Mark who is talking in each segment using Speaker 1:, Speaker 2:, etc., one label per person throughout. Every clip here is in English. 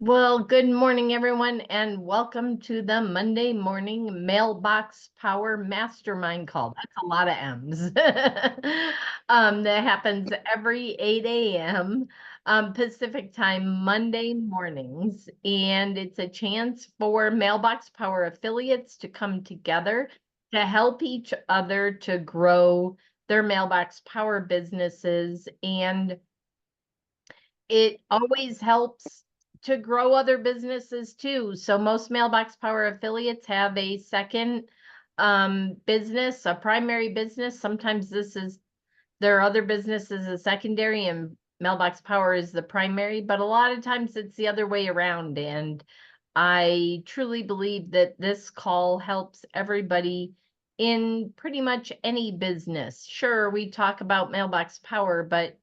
Speaker 1: Well, good morning, everyone, and welcome to the Monday morning Mailbox Power Mastermind Call. That's a lot of M's. That happens every 8 a.m. Pacific time, Monday mornings. And it's a chance for Mailbox Power affiliates to come together to help each other to grow their Mailbox Power businesses. And it always helps to grow other businesses too. So most Mailbox Power affiliates have a second business, a primary business. Sometimes this is their other business is a secondary and Mailbox Power is the primary, but a lot of times it's the other way around. And I truly believe that this call helps everybody in pretty much any business. Sure, we talk about Mailbox Power, but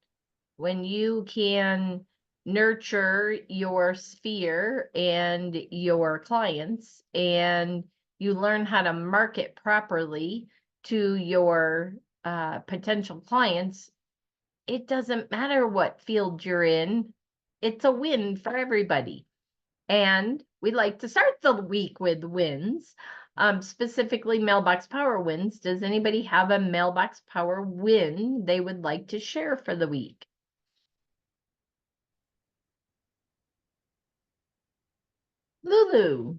Speaker 1: when you can nurture your sphere and your clients and you learn how to market properly to your potential clients, it doesn't matter what field you're in. It's a win for everybody. And we like to start the week with wins, specifically Mailbox Power wins. Does anybody have a Mailbox Power win they would like to share for the week? Lulu.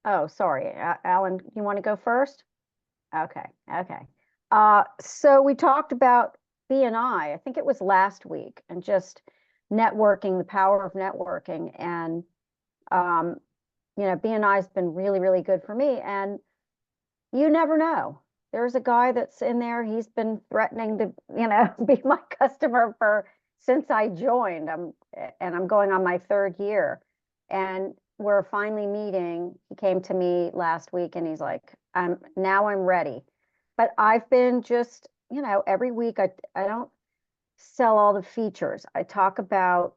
Speaker 2: Oh, sorry. Alan, you want to go first? Okay. So we talked about BNI. I think it was last week, and just networking, the power of networking. And, BNI has been really, really good for me. And you never know. There's a guy that's in there. He's been threatening to, be my customer since I joined. I'm going on my third year. And we're finally meeting. He came to me last week and he's like, I'm ready. But I've been just, every week I don't sell all the features. I talk about,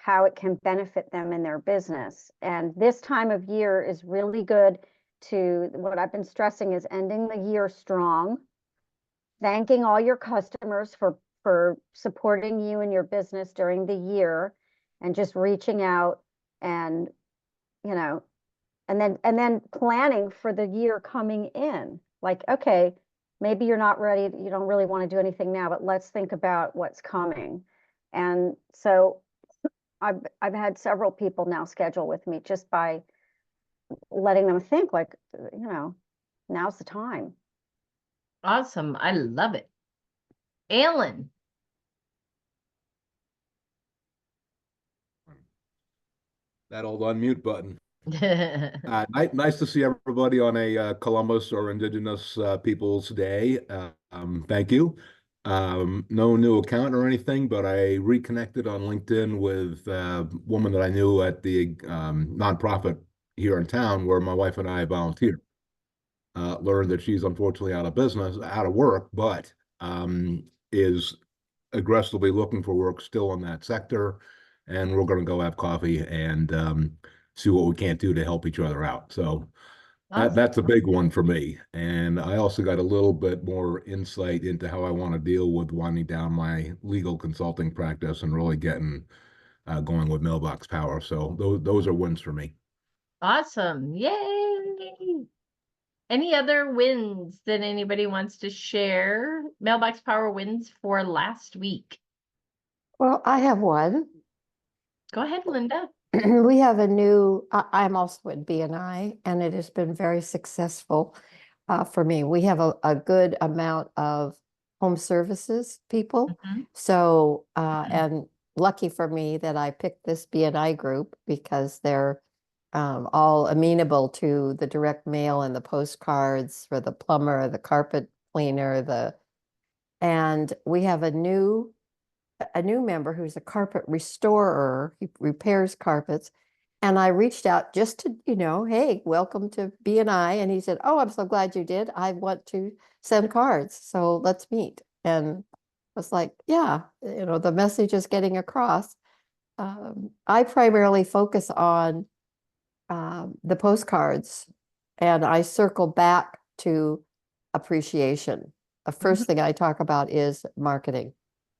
Speaker 2: how it can benefit them in their business. And this time of year is really good to, what I've been stressing is ending the year strong, thanking all your customers for supporting you in your business during the year, and just reaching out and, and then planning for the year coming in. Like, okay, maybe you're not ready, you don't really want to do anything now, but let's think about what's coming. And so I've had several people now schedule with me just by letting them think, like, now's the time.
Speaker 1: Awesome. I love it. Alan.
Speaker 3: That old unmute button. Nice to see everybody on a Columbus or Indigenous Peoples Day. Thank you. No new account or anything, but I reconnected on LinkedIn with a woman that I knew at the nonprofit here in town where my wife and I volunteer. Learned that she's unfortunately out of work, but is aggressively looking for work still in that sector. And we're going to go have coffee and see what we can't do to help each other out. So that's a big one for me. And I also got a little bit more insight into how I want to deal with winding down my legal consulting practice and really getting going with Mailbox Power. So those are wins for me.
Speaker 1: Awesome. Yay. Any other wins that anybody wants to share? Mailbox Power wins for last week.
Speaker 4: Well, I have one.
Speaker 1: Go ahead, Linda.
Speaker 4: We have I'm also at BNI, and it has been very successful for me. We have a good amount of home services people. So, and lucky for me that I picked this BNI group because they're all amenable to the direct mail and the postcards for the plumber, the carpet cleaner, and we have a new member who's a carpet restorer. He repairs carpets. And I reached out just to, hey, welcome to BNI. And he said, oh, I'm so glad you did. I want to send cards. So let's meet. And I was like, yeah, the message is getting across. I primarily focus on the postcards, and I circle back to appreciation. The first thing I talk about is marketing.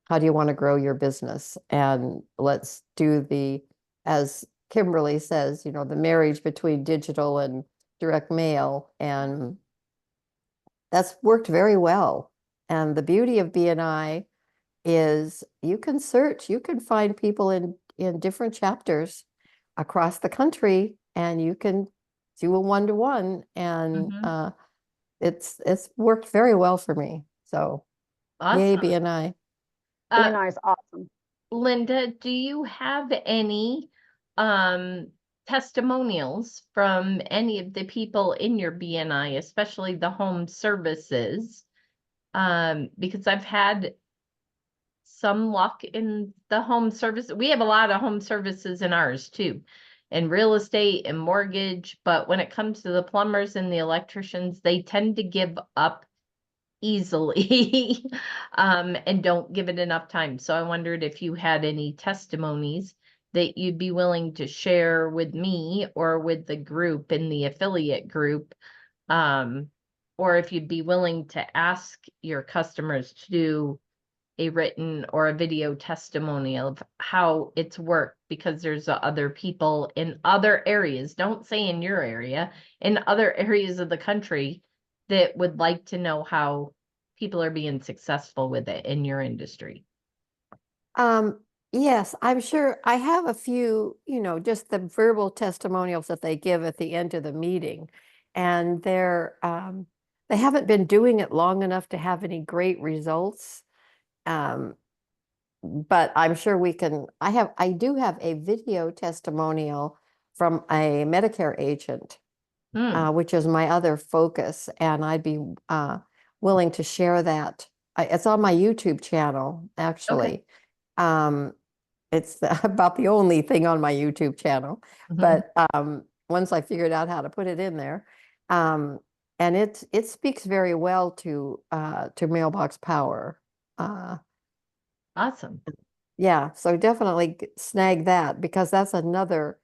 Speaker 4: how do you want to grow your business? And let's do as Kimberly says, the marriage between digital and direct mail. And that's worked very well. And the beauty of BNI is you can search, you can find people in different chapters across the country, and you can do a one-to-one, and it's worked very well for me. So yay,
Speaker 1: Awesome.
Speaker 4: BNI.
Speaker 2: BNI is awesome.
Speaker 1: Linda, do you have any testimonials from any of the people in your BNI, especially the home services? Because I've had some luck in the home service. We have a lot of home services in ours too, and real estate and mortgage. But when it comes to the plumbers and the electricians, they tend to give up easily and don't give it enough time. So I wondered if you had any testimonies that you'd be willing to share with me or with the group in the affiliate group, or if you'd be willing to ask your customers to do a written or a video testimony of how it's worked, because there's other people in other areas, don't say in your area, in other areas of the country that would like to know how people are being successful with it in your industry.
Speaker 4: Yes, I'm sure I have a few, just the verbal testimonials that they give at the end of the meeting. And they haven't been doing it long enough to have any great results. But I'm sure I do have a video testimonial from a Medicare agent, which is my other focus. And I'd be willing to share that. It's on my YouTube channel, actually. Okay. It's about the only thing on my YouTube channel. But once I figured out how to put it in there, and it speaks very well to Mailbox Power.
Speaker 1: Awesome.
Speaker 4: Yeah, so definitely snag that, because that's another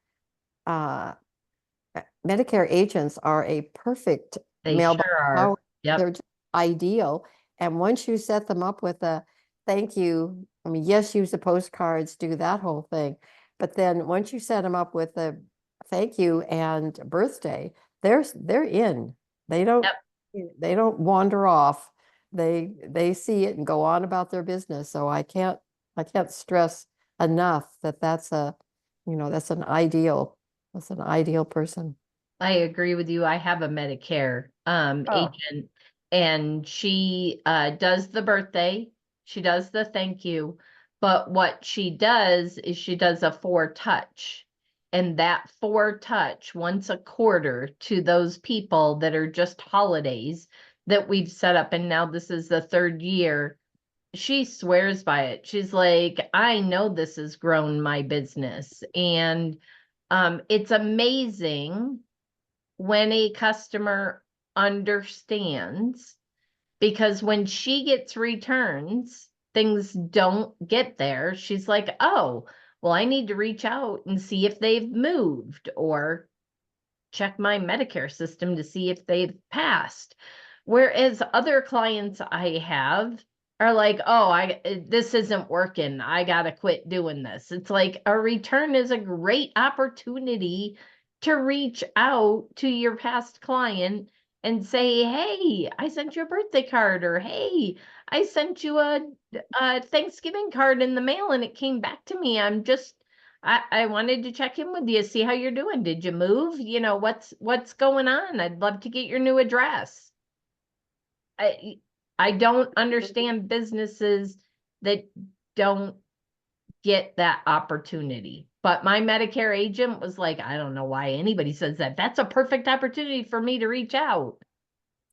Speaker 4: Medicare agents are a perfect
Speaker 1: They
Speaker 4: Mailbox
Speaker 1: sure are.
Speaker 4: Power.
Speaker 1: Yep.
Speaker 4: They're just ideal. And once you set them up with a thank you, I mean, yes, use the postcards, do that whole thing. But then once you set them up with a thank you and birthday, they're in. They don't they don't wander off. They see it and go on about their business. So I can't stress enough that that's an ideal person.
Speaker 1: I agree with you. I have a Medicare agent, and she does the birthday, she does the thank you, but what she does is she does a 4-touch, and that 4-touch once a quarter to those people that are just holidays that we've set up, and now this is the 3rd year. She swears by it. She's like, I know this has grown my business. And it's amazing when a customer understands, because when she gets returns, things don't get there. She's like, oh, well, I need to reach out and see if they've moved, or check my Medicare system to see if they've passed. Whereas other clients I have are like, oh, this isn't working, I gotta quit doing this. It's like a return is a great opportunity to reach out to your past client and say, hey, I sent you a birthday card, or hey, I sent you a Thanksgiving card in the mail and it came back to me. I wanted to check in with you, see how you're doing. Did you move? What's going on? I'd love to get your new address. I don't understand businesses that don't get that opportunity. But my Medicare agent was like, I don't know why anybody says that. That's a perfect opportunity for me to reach out.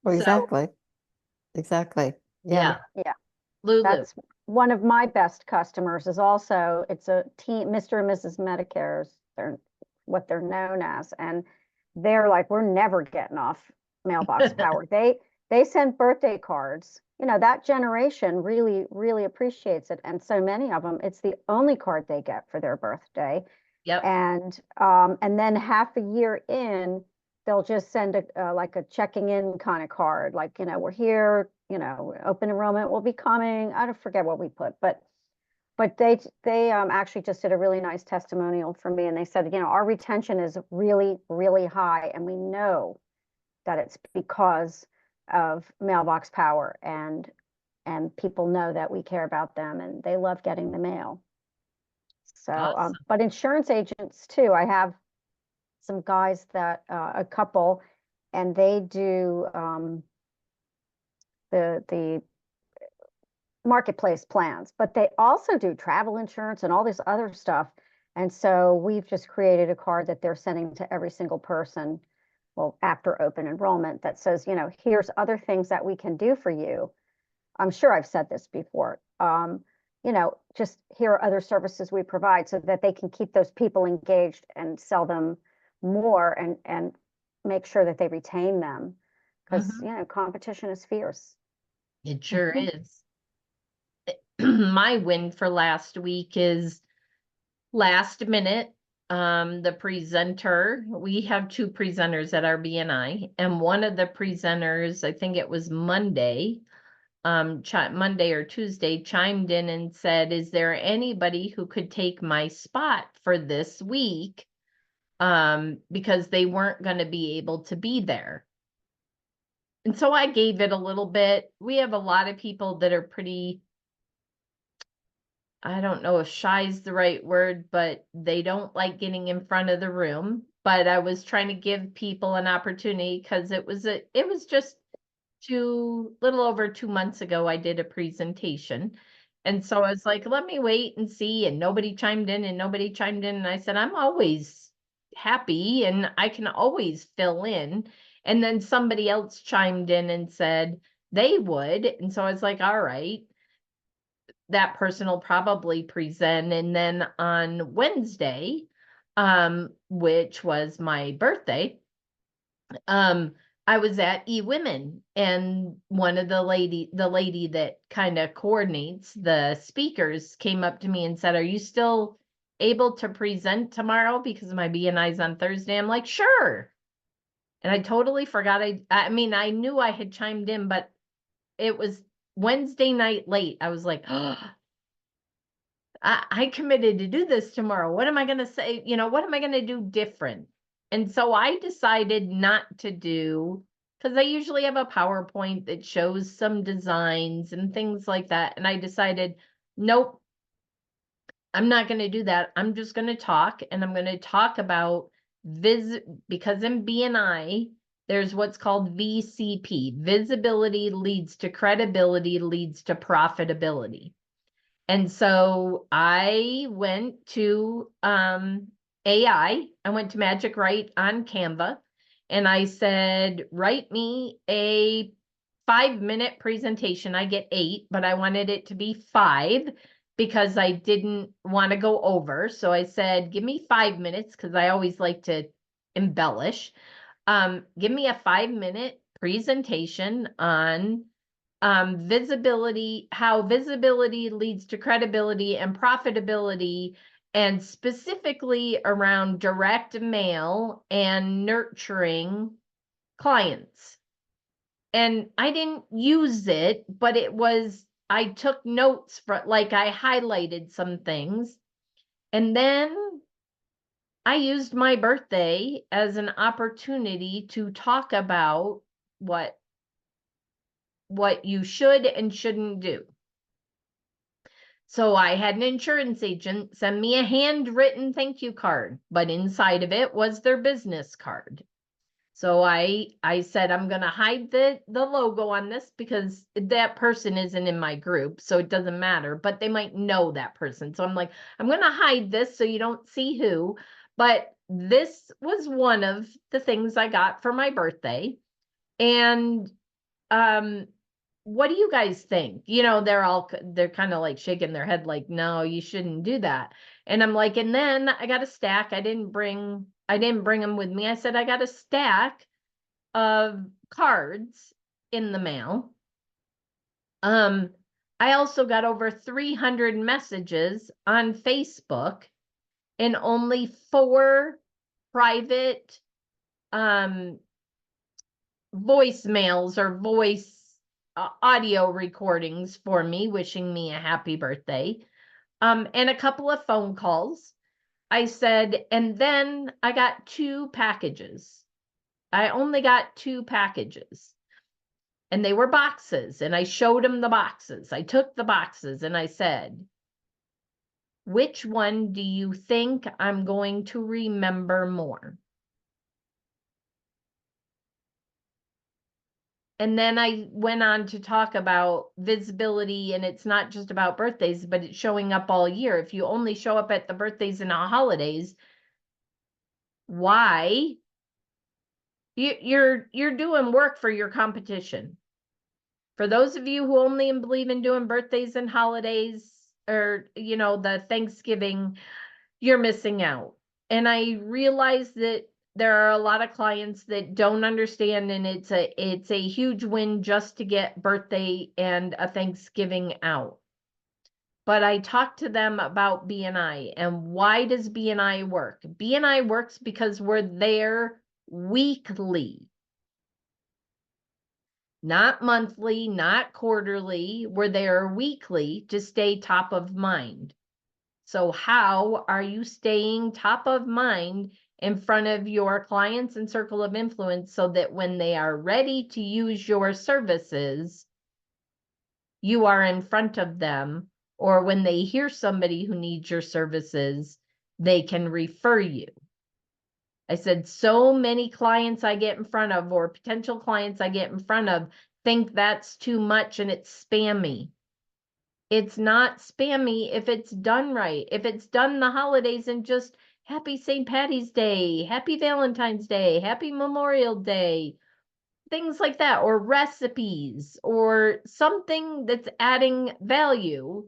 Speaker 4: Well, exactly. Exactly. Yeah.
Speaker 2: Yeah.
Speaker 1: Lulu.
Speaker 2: That's one of my best customers. It's a team, Mr. and Mrs. Medicare's, they're what they're known as. And they're like, we're never getting off Mailbox Power. They send birthday cards. That generation really, really appreciates it. And so many of them, it's the only card they get for their birthday.
Speaker 1: Yep.
Speaker 2: And then half a year in, they'll just send like a checking in kind of card, like, we're here, open enrollment will be coming. I don't forget what we put, but but they actually just did a really nice testimonial for me, and they said, you know, our retention is really, really high, and we know that it's because of Mailbox Power, and people know that we care about them, and they love getting the mail. So,
Speaker 1: Awesome.
Speaker 2: but insurance agents too, I have some guys that a couple, and they do the marketplace plans, but they also do travel insurance and all this other stuff. And so we've just created a card that they're sending to every single person, well, after open enrollment, that says, you know, here's other things that we can do for you. I'm sure I've said this before. You know, just here are other services we provide, so that they can keep those people engaged and sell them more, and make sure that they retain them, because you know, competition is fierce.
Speaker 1: It sure is. My win for last week is last minute. The presenter, we have 2 presenters at our BNI, and one of the presenters, I think it was Monday, Monday or Tuesday, chimed in and said, is there anybody who could take my spot for this week? Because they weren't going to be able to be there. And so I gave it a little bit. We have a lot of people that are pretty, I don't know if shy is the right word, but they don't like getting in front of the room. But I was trying to give people an opportunity, because it was just little over 2 months ago, I did a presentation. And so I was like, let me wait and see. And nobody chimed in, And I said, I'm always happy and I can always fill in. And then somebody else chimed in and said they would. And so I was like, all right, that person will probably present. And then on Wednesday, which was my birthday, I was at eWomen, and one of the lady that kind of coordinates the speakers came up to me and said, are you still able to present tomorrow? Because my BNI's on Thursday. I'm like, sure. And I totally forgot. I mean, I knew I had chimed in, but it was Wednesday night late. I was like, oh, I committed to do this tomorrow. What am I going to say? You know, what am I going to do different? And so I decided not to do, because I usually have a PowerPoint that shows some designs and things like that. And I decided, nope, I'm not going to do that. I'm just going to talk, and I'm going to talk about because in BNI, there's what's called VCP. Visibility leads to credibility, leads to profitability. And so I went to AI. I went to Magic Write on Canva, and I said, write me a 5-minute presentation. I get 8, but I wanted it to be 5 because I didn't want to go over. So I said, give me 5 minutes, because I always like to embellish. Give me a 5-minute presentation on visibility, how visibility leads to credibility and profitability, and specifically around direct mail and nurturing clients. And I didn't use it, but I took notes like I highlighted some things. And then I used my birthday as an opportunity to talk about what you should and shouldn't do. So I had an insurance agent send me a handwritten thank you card, but inside of it was their business card. So I said, I'm going to hide the logo on this, because that person isn't in my group, so it doesn't matter, but they might know that person. So I'm like, I'm going to hide this so you don't see who. But this was one of the things I got for my birthday. And what do you guys think? You know, they're kind of like shaking their head like, no, you shouldn't do that. And I'm like, and then I got a stack. I didn't bring them with me. I said, I got a stack of cards in the mail. I also got over 300 messages on Facebook, and only 4 private voicemails or voice audio recordings for me, wishing me a happy birthday. and a couple of phone calls. I said, and then I got 2 packages. I only got 2 packages. And they were boxes, and I showed them the boxes. I took the boxes and I said, which one do you think I'm going to remember more? And then I went on to talk about visibility, and it's not just about birthdays, but it's showing up all year. If you only show up at the birthdays and the holidays, why? You're doing work for your competition. For those of you who only believe in doing birthdays and holidays, or the Thanksgiving, you're missing out. And I realize that there are a lot of clients that don't understand, and it's a huge win just to get birthday and a Thanksgiving out. But I talked to them about BNI, and why does BNI work? BNI works because we're there weekly. Not monthly, not quarterly. We're there weekly to stay top of mind. So how are you staying top of mind in front of your clients and circle of influence so that when they are ready to use your services, you are in front of them, or when they hear somebody who needs your services, they can refer you? I said, so many clients I get in front of, or potential clients I get in front of, think that's too much and it's spammy. It's not spammy if it's done right. If it's done the holidays and just happy St. Patty's Day, happy Valentine's Day, happy Memorial Day, things like that, or recipes, or something that's adding value,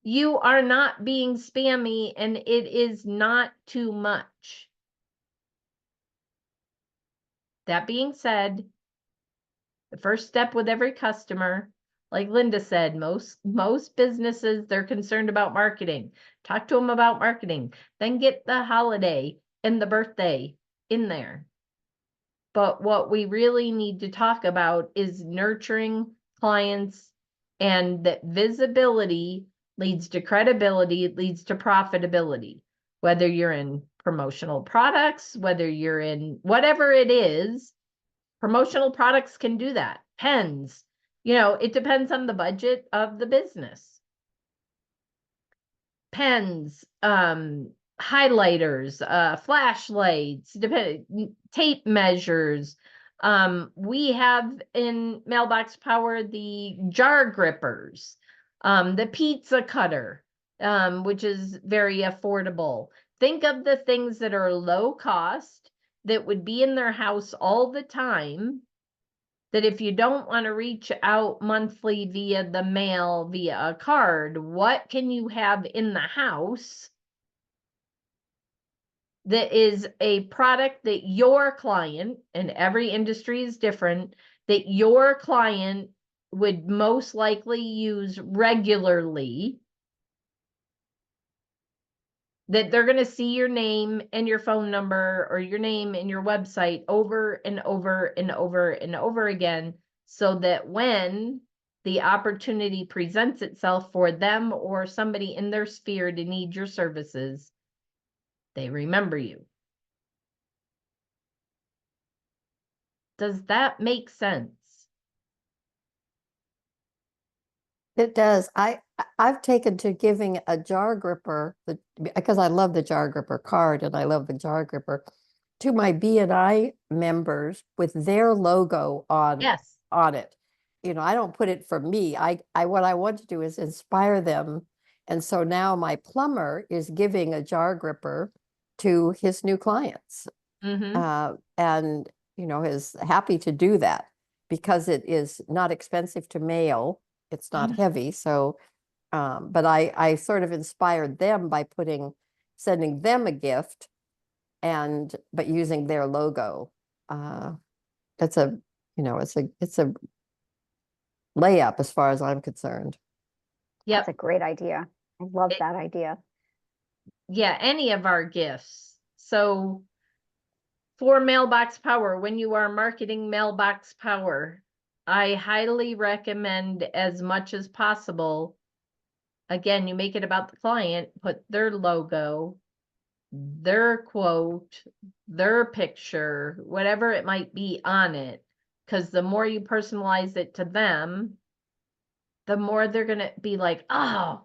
Speaker 1: you are not being spammy and it is not too much. That being said, the first step with every customer, like Linda said, most businesses, they're concerned about marketing. Talk to them about marketing, then get the holiday and the birthday in there. But what we really need to talk about is nurturing clients, and that visibility leads to credibility, it leads to profitability. Whether you're in promotional products, whether you're in whatever it is, promotional products can do that. Pens, it depends on the budget of the business. Pens, highlighters, flashlights, tape measures. We have in Mailbox Power the jar grippers, the pizza cutter, which is very affordable. Think of the things that are low cost, that would be in their house all the time, that if you don't want to reach out monthly via the mail, via a card, what can you have in the house that is a product that your client, and every industry is different, that your client would most likely use regularly, that they're going to see your name and your phone number, or your name and your website over and over and over and over again, so that when the opportunity presents itself for them or somebody in their sphere to need your services, they remember you. Does that make sense?
Speaker 4: It does. I've taken to giving a jar gripper, because I love the jar gripper card and I love the jar gripper, to my BNI members with their logo on
Speaker 1: Yes.
Speaker 4: on it. I don't put it for me. What I want to do is inspire them. And so now my plumber is giving a jar gripper to his new clients.
Speaker 1: Mm-hmm.
Speaker 4: And is happy to do that because it is not expensive to mail. It's not heavy. So, but I sort of inspired them by sending them a gift, but using their logo. It's a layup as far as I'm concerned.
Speaker 1: Yep.
Speaker 2: That's a great idea. I love that idea.
Speaker 1: Yeah, any of our gifts. So for Mailbox Power, when you are marketing Mailbox Power, I highly recommend, as much as possible, again, you make it about the client, put their logo, their quote, their picture, whatever it might be on it. Because the more you personalize it to them, the more they're going to be like, oh,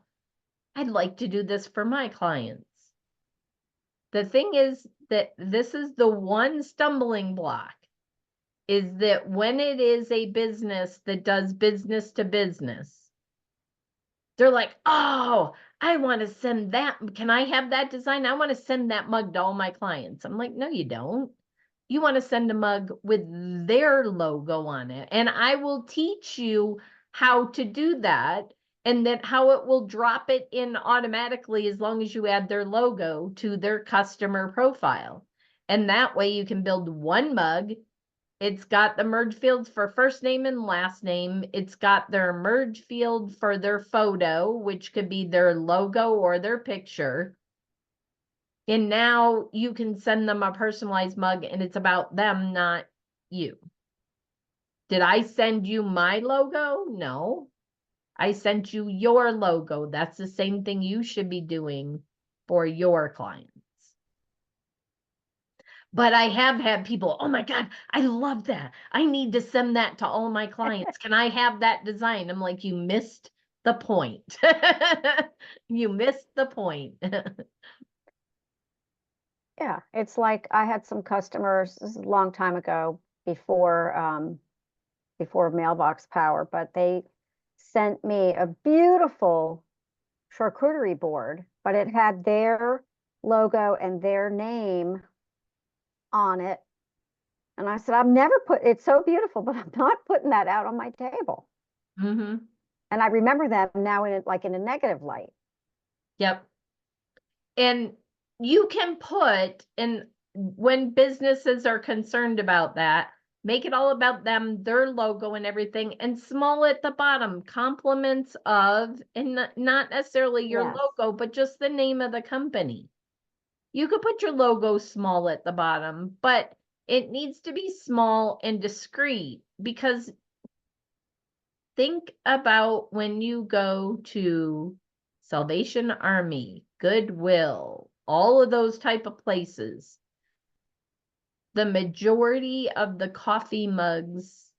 Speaker 1: I'd like to do this for my clients. The thing is that this is the one stumbling block, is that when it is a business that does business to business, they're like, oh, I want to send that. Can I have that design? I want to send that mug to all my clients. I'm like, no, you don't. You want to send a mug with their logo on it. And I will teach you how to do that, and then how it will drop it in automatically as long as you add their logo to their customer profile. And that way you can build one mug. It's got the merge fields for first name and last name. It's got their merge field for their photo, which could be their logo or their picture. And now you can send them a personalized mug, and it's about them, not you. Did I send you my logo? No. I sent you your logo. That's the same thing you should be doing for your clients. But I have had people, oh my God, I love that. I need to send that to all my clients. Can I have that design? I'm like, you missed the point. You missed the point.
Speaker 2: Yeah, it's like I had some customers, this is a long time ago, before Mailbox Power, but they sent me a beautiful charcuterie board, but it had their logo and their name on it. And I said, I've never put, it's so beautiful, but I'm not putting that out on my table.
Speaker 1: Mm-hmm.
Speaker 2: And I remember them now in like in a negative light.
Speaker 1: Yep. And you can put, and when businesses are concerned about that, make it all about them, their logo and everything, and small at the bottom, compliments of, and not necessarily your
Speaker 2: Yes.
Speaker 1: logo, but just the name of the company. You could put your logo small at the bottom, but it needs to be small and discreet, because think about when you go to Salvation Army, Goodwill, all of those type of places. The majority of the coffee mugs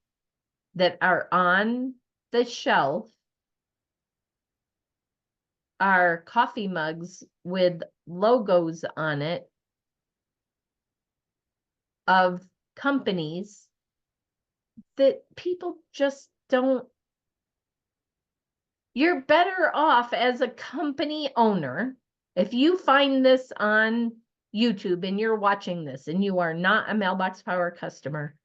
Speaker 1: that are on the shelf are coffee mugs with logos on it of companies that people just don't. You're better off as a company owner. If you find this on YouTube and you're watching this and you are not a Mailbox Power customer,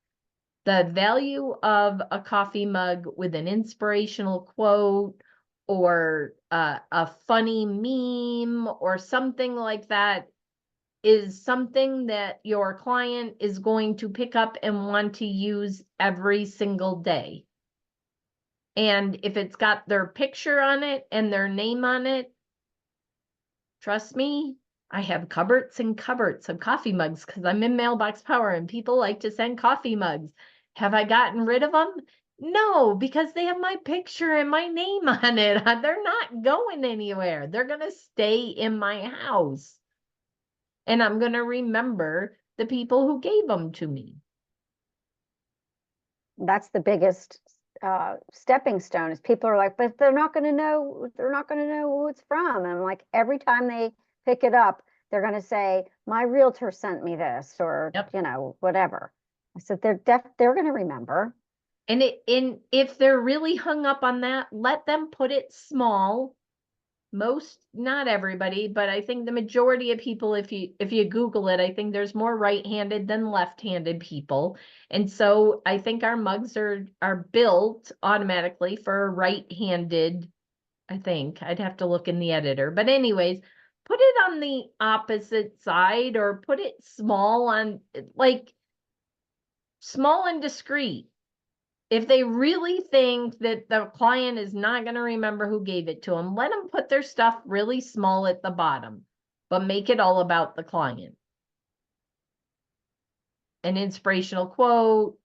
Speaker 1: the value of a coffee mug with an inspirational quote or a funny meme or something like that is something that your client is going to pick up and want to use every single day. And if it's got their picture on it and their name on it, trust me, I have cupboards and cupboards of coffee mugs because I'm in Mailbox Power and people like to send coffee mugs. Have I gotten rid of them? No, because they have my picture and my name on it. They're not going anywhere. They're going to stay in my house. And I'm going to remember the people who gave them to me.
Speaker 2: That's the biggest stepping stone, is people are like, but they're not going to know who it's from. And I'm like, every time they pick it up, they're going to say, my realtor sent me this, or
Speaker 1: Yep.
Speaker 2: whatever. I said, they're going to remember.
Speaker 1: And if they're really hung up on that, let them put it small. Most, not everybody, but I think the majority of people, if you Google it, I think there's more right-handed than left-handed people. And so I think our mugs are built automatically for right-handed. I think I'd have to look in the editor. But anyways, put it on the opposite side, or put it small on, like, small and discreet. If they really think that the client is not going to remember who gave it to them, let them put their stuff really small at the bottom, but make it all about the client. An inspirational quote.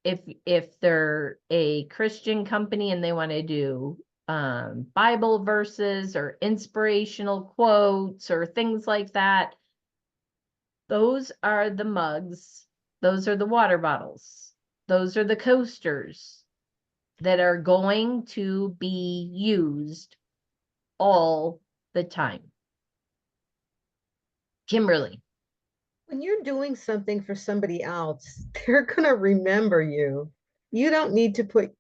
Speaker 1: If they're a Christian company and they want to do Bible verses or inspirational quotes or things like that. Those are the mugs. Those are the water bottles. Those are the coasters that are going to be used all the time. Kimberly.
Speaker 5: When you're doing something for somebody else, they're going to remember you. You don't need to put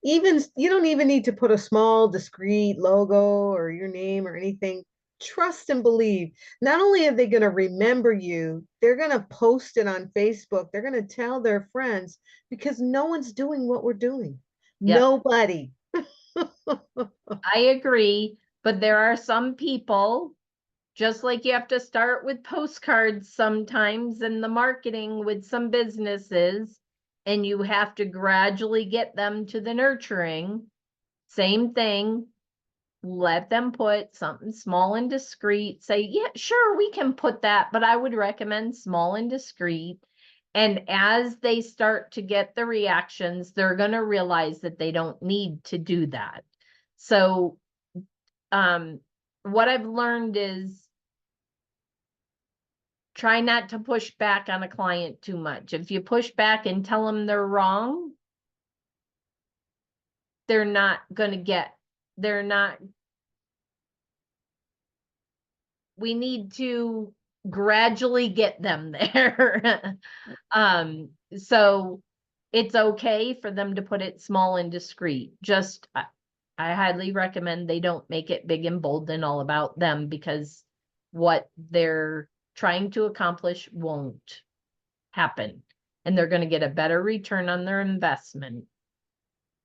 Speaker 5: you don't even need to put a small discreet logo or your name or anything. Trust and believe. Not only are they going to remember you, they're going to post it on Facebook. They're going to tell their friends because no one's doing what we're doing.
Speaker 1: Yep.
Speaker 5: Nobody.
Speaker 1: I agree, but there are some people, just like you have to start with postcards sometimes in the marketing with some businesses, and you have to gradually get them to the nurturing. Same thing. Let them put something small and discreet. Say, yeah, sure, we can put that, but I would recommend small and discreet. And as they start to get the reactions, they're going to realize that they don't need to do that. So, what I've learned is try not to push back on a client too much. If you push back and tell them they're wrong, they're not we need to gradually get them there. So it's okay for them to put it small and discreet. Just, I highly recommend they don't make it big and bold and all about them, because what they're trying to accomplish won't happen. And they're going to get a better return on their investment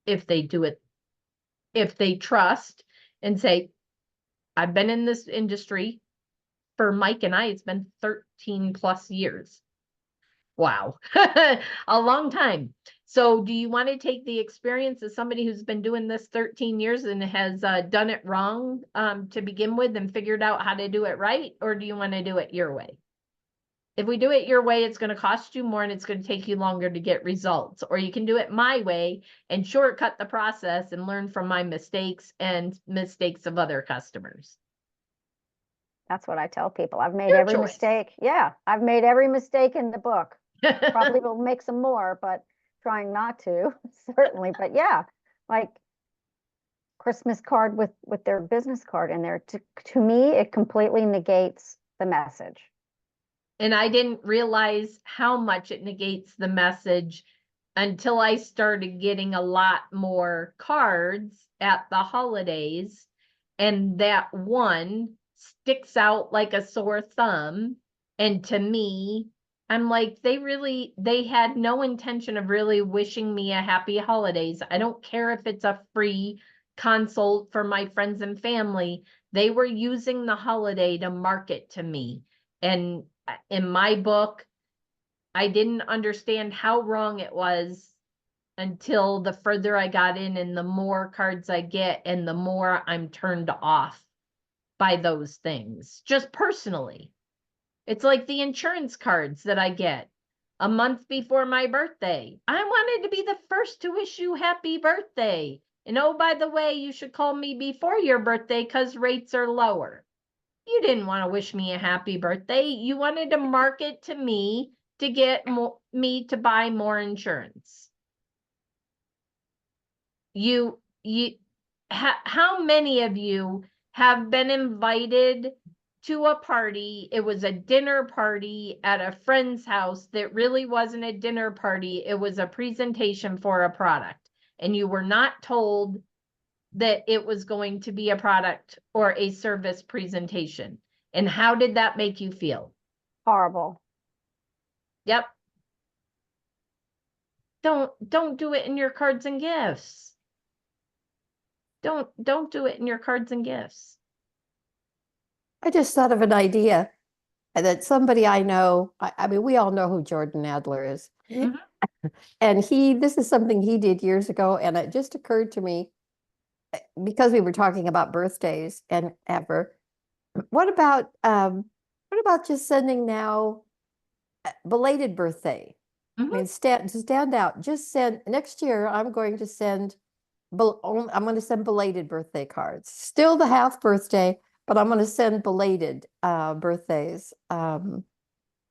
Speaker 1: if they do it, if they trust and say, I've been in this industry. For Mike and I, it's been 13 plus years. Wow, a long time. So do you want to take the experience of somebody who's been doing this 13 years and has done it wrong to begin with and figured out how to do it right? Or do you want to do it your way? If we do it your way, it's going to cost you more and it's going to take you longer to get results. Or you can do it my way and shortcut the process and learn from my mistakes and mistakes of other customers.
Speaker 2: That's what I tell people. I've made
Speaker 1: Your
Speaker 2: every
Speaker 1: choice.
Speaker 2: mistake. Yeah, I've made every mistake in the book. Probably will make some more, but trying not to, certainly. But yeah, like Christmas card with their business card in there. To me, it completely negates the message.
Speaker 1: And I didn't realize how much it negates the message until I started getting a lot more cards at the holidays. And that one sticks out like a sore thumb. And to me, I'm like, they had no intention of really wishing me a happy holidays. I don't care if it's a free consult for my friends and family. They were using the holiday to market to me. And in my book, I didn't understand how wrong it was until the further I got in and the more cards I get and the more I'm turned off by those things, just personally. It's like the insurance cards that I get a month before my birthday. I wanted to be the first to wish you happy birthday. And oh, by the way, you should call me before your birthday because rates are lower. You didn't want to wish me a happy birthday. You wanted to market to me to get me to buy more insurance. How many of you have been invited to a party? It was a dinner party at a friend's house that really wasn't a dinner party. It was a presentation for a product, and you were not told that it was going to be a product or a service presentation. And how did that make you feel?
Speaker 2: Horrible.
Speaker 1: Yep. Don't do it in your cards and gifts. Don't do it in your cards and gifts.
Speaker 4: I just thought of an idea that somebody I know, I mean, we all know who Jordan Adler is.
Speaker 1: Mhm.
Speaker 4: And this is something he did years ago. And it just occurred to me, because we were talking about birthdays and ever, what about just sending now belated birthday? I mean, stand out. Just send next year. I'm going to send I'm going to send belated birthday cards. Still the half birthday, but I'm going to send belated birthdays.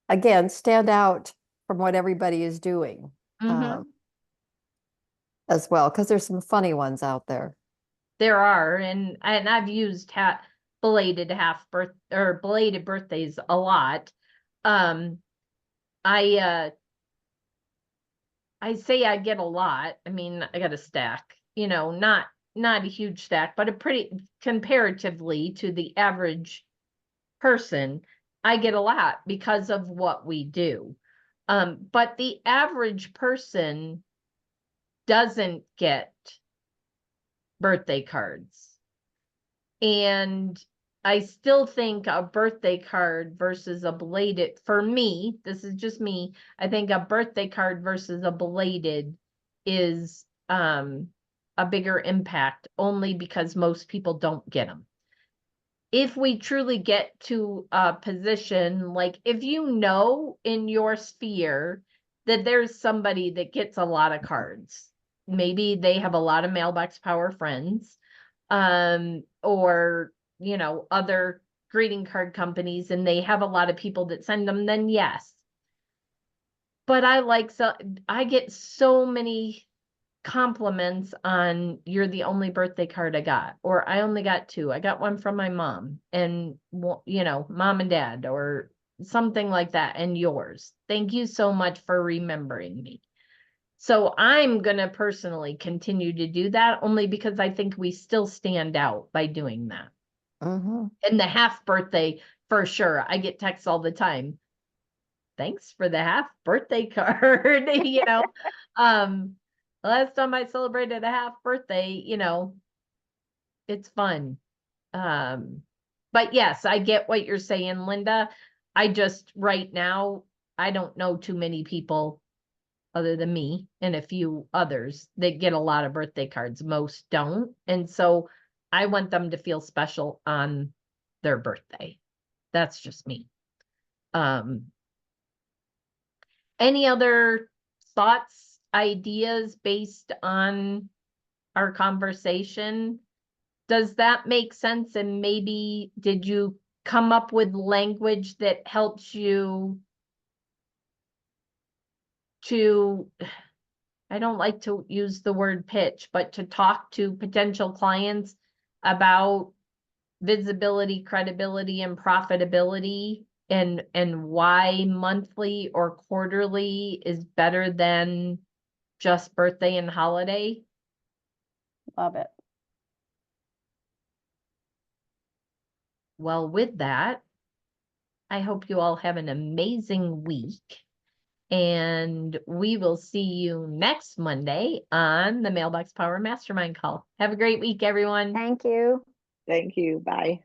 Speaker 4: Again, stand out from what everybody is doing as well, because there's some funny ones out there.
Speaker 1: There are, and I've used belated birthdays a lot. I say I get a lot. I mean, I got a stack, you know, not a huge stack, but a pretty, comparatively to the average person, I get a lot because of what we do. But the average person doesn't get birthday cards. And I still think a birthday card versus a belated, for me, this is just me, I think a birthday card versus a belated is a bigger impact, only because most people don't get them. If we truly get to a position, like if you know in your sphere that there's somebody that gets a lot of cards, maybe they have a lot of Mailbox Power friends, or, you know, other greeting card companies, and they have a lot of people that send them, then yes. But I get so many compliments on, you're the only birthday card I got, or I only got 2. I got one from my mom and, you know, mom and dad, or something like that, and yours. Thank you so much for remembering me. So I'm going to personally continue to do that, only because I think we still stand out by doing that. And the half birthday, for sure. I get texts all the time. Thanks for the half birthday card, you know. Last time I celebrated a half birthday, you know, it's fun. But yes, I get what you're saying, Linda. I just, right now, I don't know too many people other than me and a few others that get a lot of birthday cards. Most don't. And so I want them to feel special on their birthday. That's just me. Any other thoughts, ideas based on our conversation? Does that make sense? And maybe did you come up with language that helps you to, I don't like to use the word pitch, but to talk to potential clients about visibility, credibility, and profitability, and why monthly or quarterly is better than just birthday and holiday?
Speaker 2: Love it.
Speaker 1: Well, with that, I hope you all have an amazing week, and we will see you next Monday on the Mailbox Power Mastermind Call. Have a great week, everyone.
Speaker 2: Thank you.
Speaker 6: Thank you. Bye.